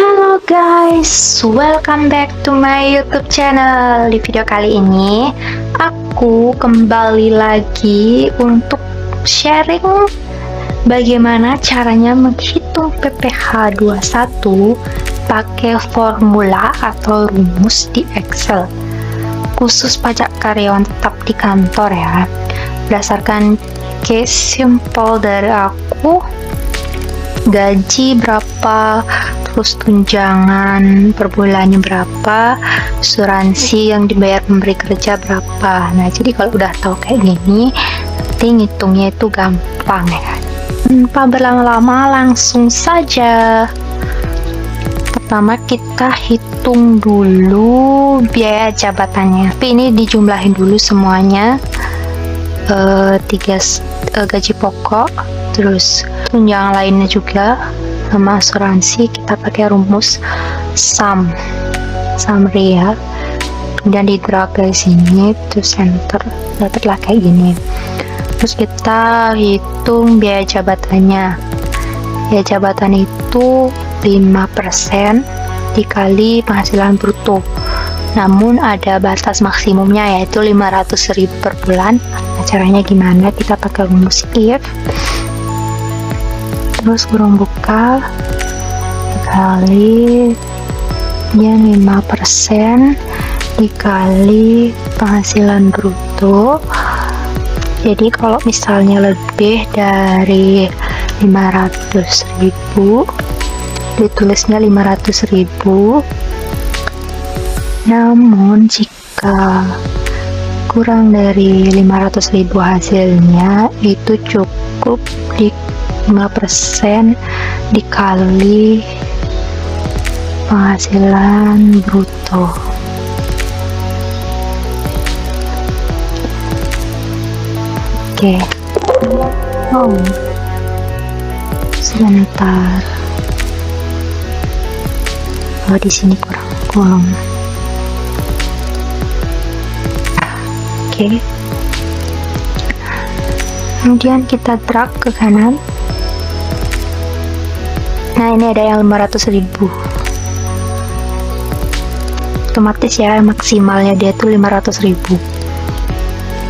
Halo guys, welcome back to my YouTube channel. Di video kali ini aku kembali lagi untuk sharing bagaimana caranya menghitung PPh 21 pakai formula atau rumus di Excel. Khusus pajak karyawan tetap di kantor ya. Berdasarkan case simple dari aku, gaji berapa, terus tunjangan per bulannya berapa, asuransi yang dibayar pemberi kerja berapa. Nah, jadi kalau udah tahu kayak gini, nanti ngitungnya itu gampang ya. Tanpa berlama-lama, langsung saja. Pertama kita hitung dulu biaya jabatannya. Tapi ini dijumlahin dulu semuanya. Gaji pokok, terus tunjangan lainnya juga, sama asuransi. Kita pakai rumus summary ya, kemudian di drag ke sini, terus enter, dapatlah kayak gini. Terus kita hitung biaya jabatannya. Biaya jabatan itu 5% dikali penghasilan bruto, namun ada batas maksimumnya yaitu 500.000 per bulan. Nah, caranya gimana? Kita pakai rumus if, terus kurung buka dikali ya 5% dikali penghasilan bruto. Jadi kalau misalnya lebih dari 500.000 ditulisnya 500.000, namun jika kurang dari 500.000 hasilnya, itu cukup di 5% dikali penghasilan bruto. Oke. Oh, sebentar. Oh, di sini kurang. Oke. Kemudian kita drag ke kanan. Nah, ini ada yang 500.000. Otomatis ya, maksimalnya dia tuh 500.000.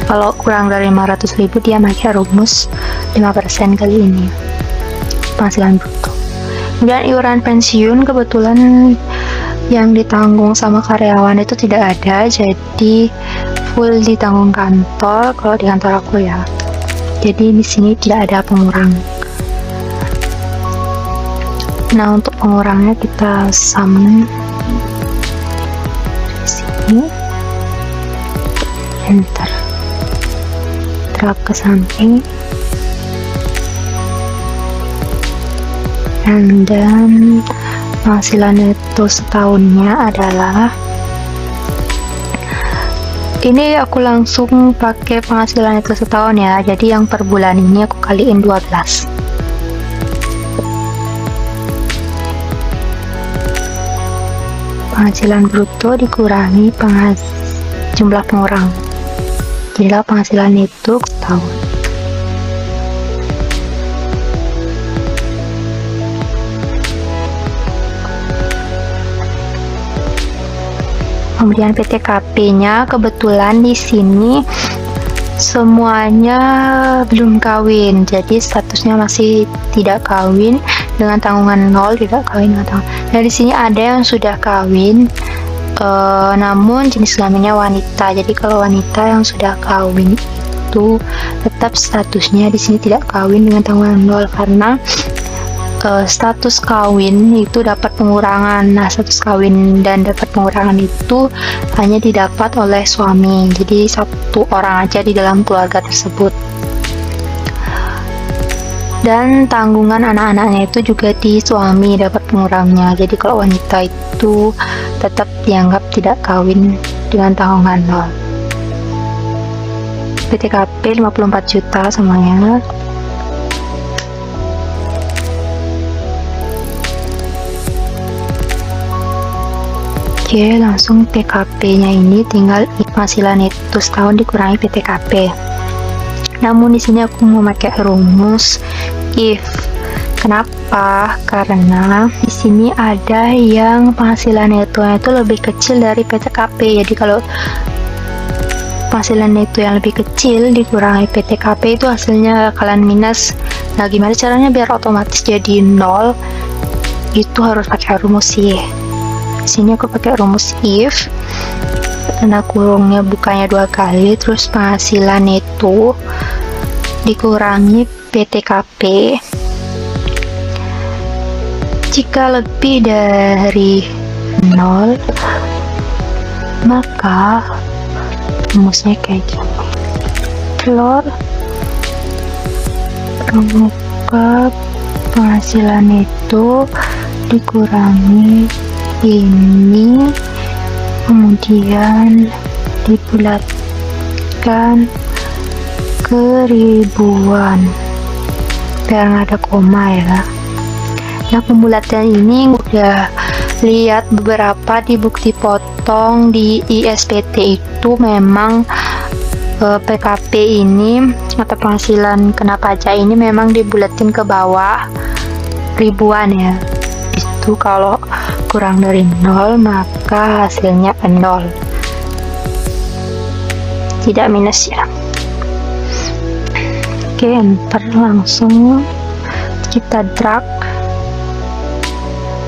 Kalau kurang dari 500.000 dia pakai rumus 5% kali ini penghasilan bruto. Kemudian iuran pensiun kebetulan yang ditanggung sama karyawan itu tidak ada, jadi full ditanggung kantor kalau di kantor aku ya. Jadi di sini tidak ada pengurang. Nah, untuk pengurangnya kita sum di sini, enter, drag ke samping, and then penghasilan itu setahunnya adalah ini. Aku langsung pakai penghasilan itu setahun ya, jadi yang per bulan ini aku kaliin 12. Penghasilan bruto dikurangi jumlah pengurang, jadilah penghasilan itu setahun. Kemudian PTKP-nya kebetulan di sini semuanya belum kawin, jadi statusnya masih tidak kawin dengan tanggungan 0, tidak kawin dengan tanggungan. Nah, di sini ada yang sudah kawin, namun jenis kelaminnya wanita. Jadi kalau wanita yang sudah kawin itu tetap statusnya di sini tidak kawin dengan tanggungan 0, karena status kawin itu dapat pengurangan. Nah, status kawin dan dapat pengurangan itu hanya didapat oleh suami, jadi satu orang aja di dalam keluarga tersebut. Dan tanggungan anak-anaknya itu juga di suami dapat pengurangnya. Jadi kalau wanita itu tetap dianggap tidak kawin dengan tanggungan 0. PTKP 54 juta semuanya. Oke, langsung PKP-nya ini tinggal penghasilan itu setahun dikurangi PTKP. Namun di sini aku mau pakai rumus if, Kenapa? Karena di sini ada yang penghasilan neto itu lebih kecil dari PTKP. Jadi kalau penghasilan neto yang lebih kecil dikurangi PTKP itu hasilnya kalian minus. Nah, gimana caranya biar otomatis jadi 0? Itu harus pakai rumus Y. Sini aku pakai rumus if, karena kurungnya bukannya 2 kali, terus penghasilan neto dikurangi PTKP. Jika lebih dari 0, maka rumusnya kayak gini. Telur pramuka penghasilan itu dikurangi ini, kemudian dibulatkan ke ribuan biar nggak ada koma ya. Nah, pembulatan ini udah lihat beberapa di bukti potong di ISPT itu memang PKP ini atau penghasilan kena pajak ini memang dibulatin ke bawah ribuan ya. Itu kalau kurang dari 0 maka hasilnya 0, tidak minus ya. Oke, enter, langsung kita drag.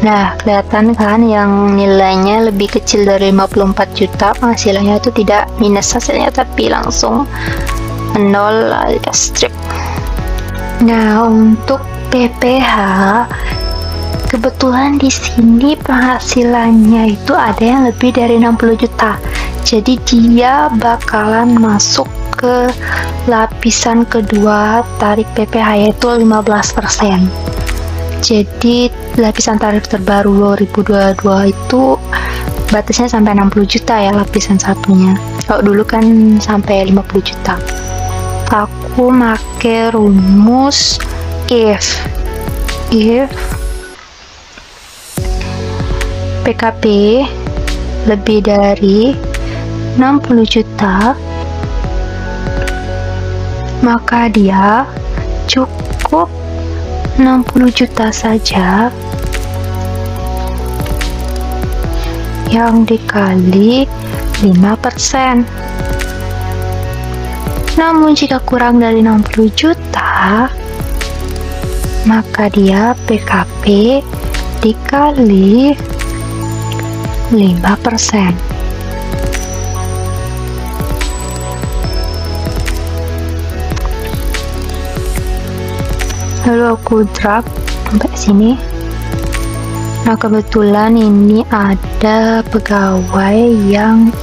Nah, kelihatan kan yang nilainya lebih kecil dari 54 juta penghasilannya itu tidak minus hasilnya, tapi langsung 0 alias strip. Nah, untuk PPH kebetulan di sini penghasilannya itu ada yang lebih dari 60 juta. Jadi dia bakalan masuk ke lapisan kedua tarif PPH, yaitu 15%. Jadi lapisan tarif terbaru 2022 itu batasnya sampai 60 juta ya lapisan satunya. Kalau dulu kan sampai 50 juta. Aku make rumus if PKP lebih dari 60 juta, maka dia cukup 60 juta saja yang dikali 5%. Namun jika kurang dari 60 juta, maka dia PKP dikali 5%. Lalu aku drag sampai sini. Nah, kebetulan ini ada pegawai yang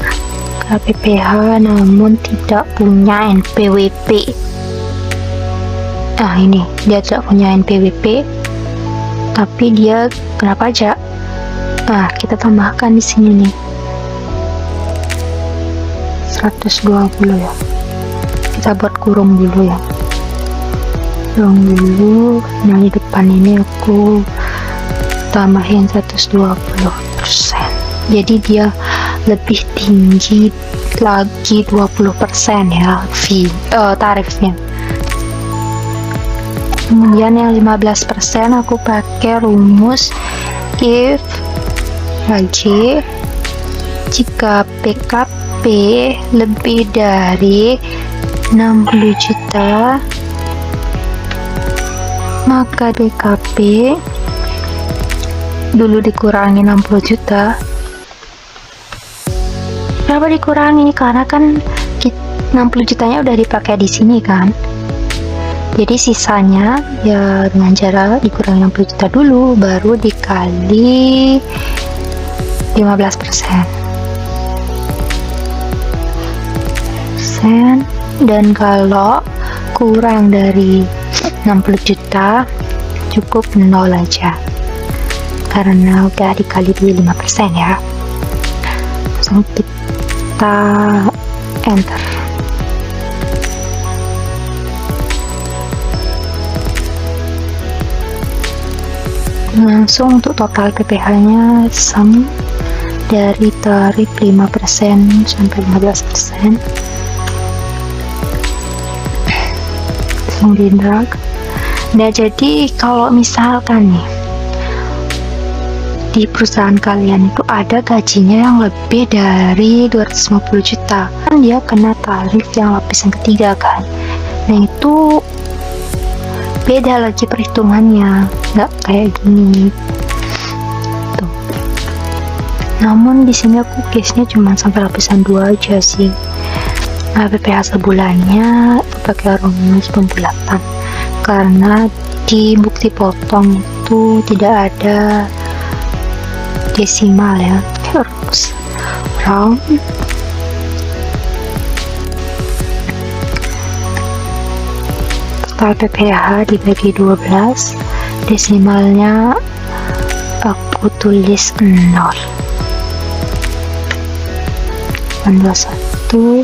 KPPH namun tidak punya NPWP. Nah, ini dia tidak punya NPWP tapi dia kena pajak. Nah, kita tambahkan di sini nih 120 ya. Kita buat kurung dulu ya. Kurung dulu. Nah, di depan ini aku tambahin 120%. Jadi dia lebih tinggi lagi 20% ya tarifnya. Kemudian yang 15% aku pakai rumus if lagi jika PKP lebih dari 60 juta, maka PKP dulu dikurangi 60 juta. Kenapa dikurangi? Karena kan 60 jutanya udah dipakai di sini kan. Jadi sisanya ya dengan cara dikurangi 60 juta dulu, baru dikali 15%. Dan kalau kurang dari 60 juta cukup 0 aja karena udah dikali 5% ya. Langsung kita enter. Langsung untuk total PPH nya sum dari tarif 5% sampai 15%. Langsung di drag. Nah, jadi kalau misalkan nih di perusahaan kalian itu ada gajinya yang lebih dari 250 juta, kan dia kena tarif yang lapisan ketiga kan. Nah, itu beda lagi perhitungannya, nggak kayak gini tuh. Namun di sini aku case-nya cuma sampai lapisan 2 aja sih. Nah, PPh sebulannya pakai rumus pembulatan karena di bukti potong itu tidak ada desimal ya, harus round. Total PPh dibagi 12, desimalnya aku tulis 0. 21.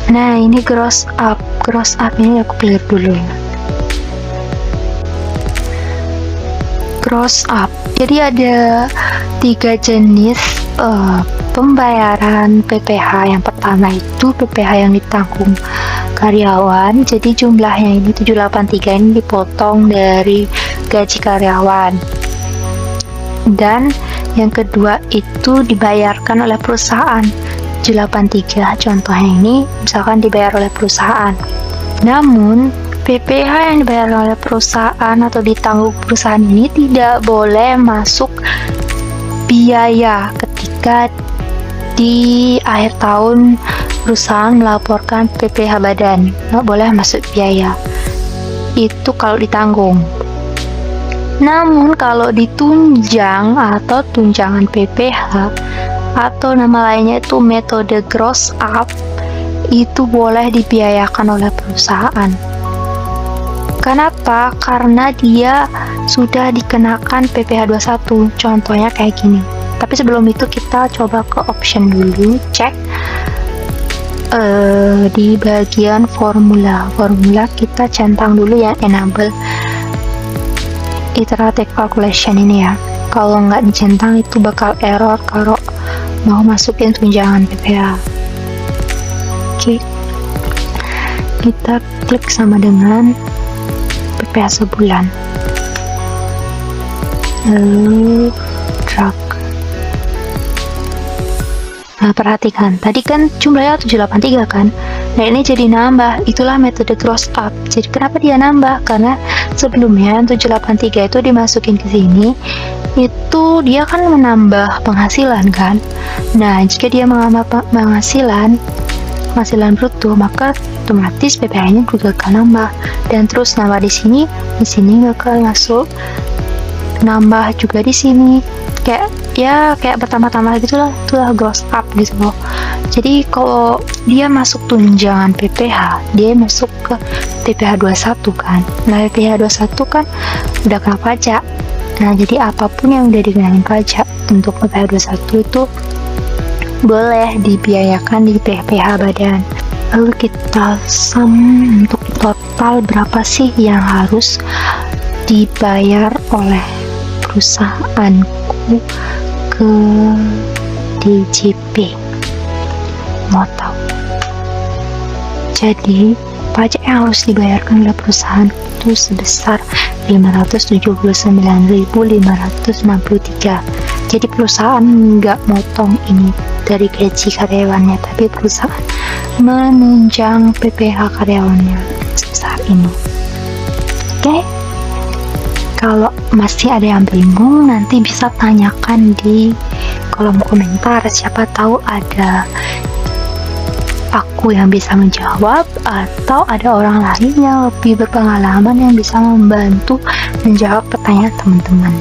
Nah, ini gross up ini aku pilih dulu ya. Gross up, jadi ada 3 jenis pembayaran PPh. Yang pertama itu PPh yang ditanggung karyawan, jadi jumlahnya ini 783 ini dipotong dari gaji karyawan. Dan yang kedua itu dibayarkan oleh perusahaan, 783 contohnya ini misalkan dibayar oleh perusahaan. Namun PPh yang dibayar oleh perusahaan atau ditanggung perusahaan ini tidak boleh masuk biaya ketika di akhir tahun perusahaan melaporkan PPh badan, nggak boleh masuk biaya itu kalau ditanggung. Namun kalau ditunjang atau tunjangan PPh atau nama lainnya itu metode gross up, itu boleh dibiayakan oleh perusahaan. Kenapa? Karena dia sudah dikenakan PPh 21, contohnya kayak gini. Tapi sebelum itu kita coba ke option dulu, cek di bagian formula kita centang dulu yang enable iterative calculation ini ya. Kalau nggak dicentang itu bakal error kalau mau masukin tunjangan PPh. Oke, kita klik sama dengan PPh sebulan, lalu drag. Nah, perhatikan tadi kan jumlahnya 783 kan. Nah, ini jadi nambah, itulah metode gross up. Jadi kenapa dia nambah? Karena sebelumnya 783 itu dimasukin ke sini, itu dia kan menambah penghasilan kan. Nah, jika dia menambah penghasilan bruto, maka otomatis PPh-nya juga akan nambah, dan terus nambah di sini bakal masuk, nambah juga di sini, kayak bertambah-tambah gitulah, itulah gross up gitu loh. Jadi kalau dia masuk tunjangan PPh, dia masuk ke PPh 21 kan. Nah, PPh 21 kan udah kena pajak. Nah, jadi apapun yang udah dikenain pajak untuk PPh 21 itu boleh dibiayakan di PPh badan. Lalu kita sum untuk total berapa sih yang harus dibayar oleh perusahaanku ke DJP. Mau tahu? Jadi pajak yang harus dibayarkan oleh perusahaan itu sebesar 579.563. Jadi perusahaan nggak motong ini dari gaji karyawannya, tapi perusahaan menunjang PPh karyawannya sebesar ini. Oke, kalau masih ada yang bingung nanti bisa tanyakan di kolom komentar, siapa tahu ada aku yang bisa menjawab atau ada orang lain yang lebih berpengalaman yang bisa membantu menjawab pertanyaan teman-teman.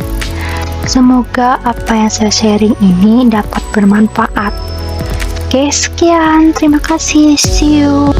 Semoga apa yang saya sharing ini dapat bermanfaat. Oke, sekian. Terima kasih. See you.